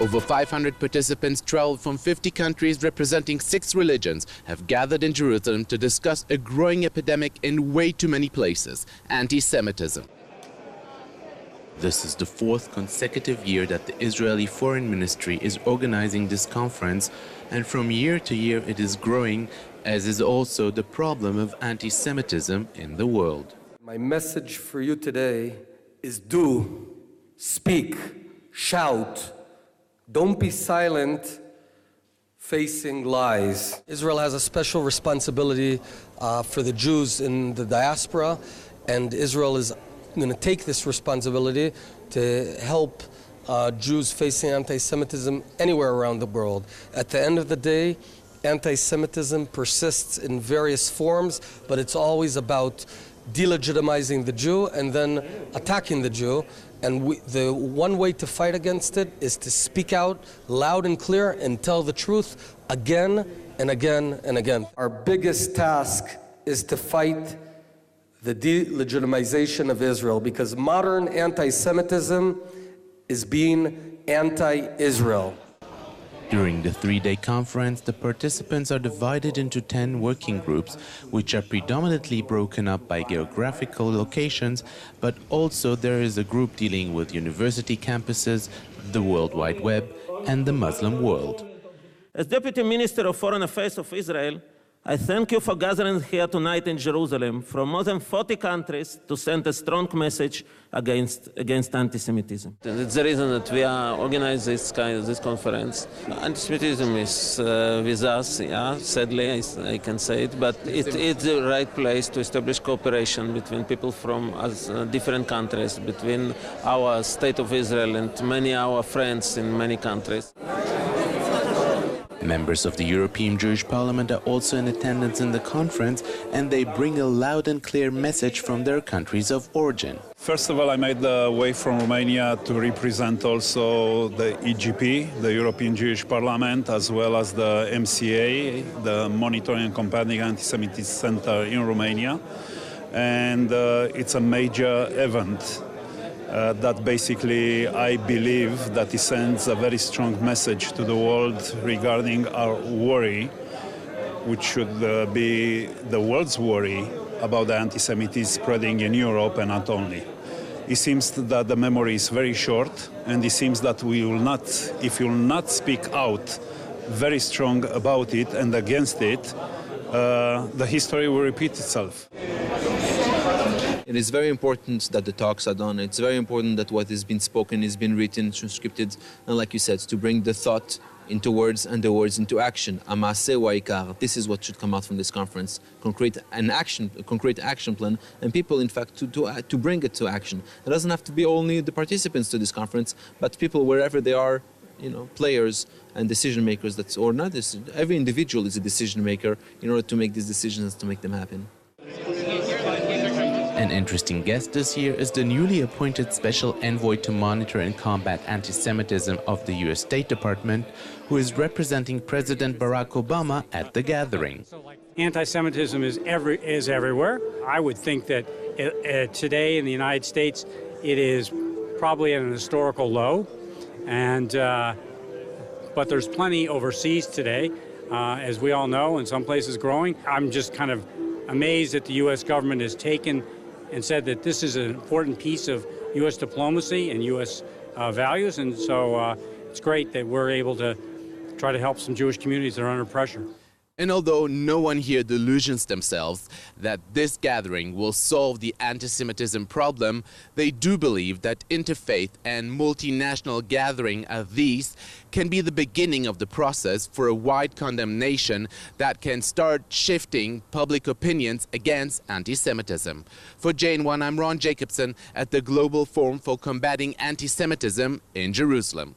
Over 500 participants traveled from 50 countries representing 6 religions have gathered in Jerusalem to discuss a growing epidemic in way too many places, anti-Semitism. This is the 4th consecutive year that the Israeli Foreign Ministry is organizing this conference, and from year to year it is growing, as is also the problem of anti-Semitism in the world. My message for you today is do, speak, shout. Don't be silent facing lies. Israel has a special responsibility for the Jews in the diaspora, and Israel is going to take this responsibility to help Jews facing anti-Semitism anywhere around the world. At the end of the day, anti-Semitism persists in various forms, but it's always about delegitimizing the Jew and then attacking the Jew. And the one way to fight against it is to speak out loud and clear and tell the truth again and again and again. Our biggest task is to fight the delegitimization of Israel, because modern anti-Semitism is being anti-Israel. During the 3-day conference, the participants are divided into 10 working groups, which are predominantly broken up by geographical locations, but also there is a group dealing with university campuses, the World Wide Web, and the Muslim world. As Deputy Minister of Foreign Affairs of Israel, I thank you for gathering here tonight in Jerusalem from more than 40 countries to send a strong message against anti-Semitism. It's the reason that we are organizing this conference. Anti-Semitism is with us, yeah, sadly I can say it, but it's the right place to establish cooperation between people from different countries, between our State of Israel and many our friends in many countries. Members of the European Jewish Parliament are also in attendance in the conference, and they bring a loud and clear message from their countries of origin. First of all, I made the way from Romania to represent also the EGP, the European Jewish Parliament, as well as the MCA, the Monitoring and Combating Anti-Semitism Center in Romania. And it's a major event. That basically, I believe, that it sends a very strong message to the world regarding our worry, which should be the world's worry about the anti-Semitism spreading in Europe and not only. It seems that the memory is very short, and it seems that we will not, if we will not speak out very strong about it and against it, the history will repeat itself. It is very important that the talks are done. It's very important that what has been spoken is been written, transcribed, and like you said, to bring the thought into words and the words into action. Amase wa'ikar. This is what should come out from this conference: a concrete action plan, and people, in fact, to bring it to action. It doesn't have to be only the participants to this conference, but people wherever they are, players and decision makers. Every individual is a decision maker in order to make these decisions, to make them happen. An interesting guest this year is the newly appointed Special Envoy to Monitor and Combat Anti-Semitism of the U.S. State Department, who is representing President Barack Obama at the gathering. Anti-Semitism is everywhere. I would think that today in the United States it is probably at an historical low, but there's plenty overseas today, as we all know, in some places growing. I'm just kind of amazed that the U.S. government has taken and said that this is an important piece of U.S. diplomacy and U.S. values, and so it's great that we're able to try to help some Jewish communities that are under pressure. And although no one here delusions themselves that this gathering will solve the anti-Semitism problem, they do believe that interfaith and multinational gathering of these can be the beginning of the process for a wide condemnation that can start shifting public opinions against anti-Semitism. For JN1, I'm Ron Jacobson at the Global Forum for Combating Anti-Semitism in Jerusalem.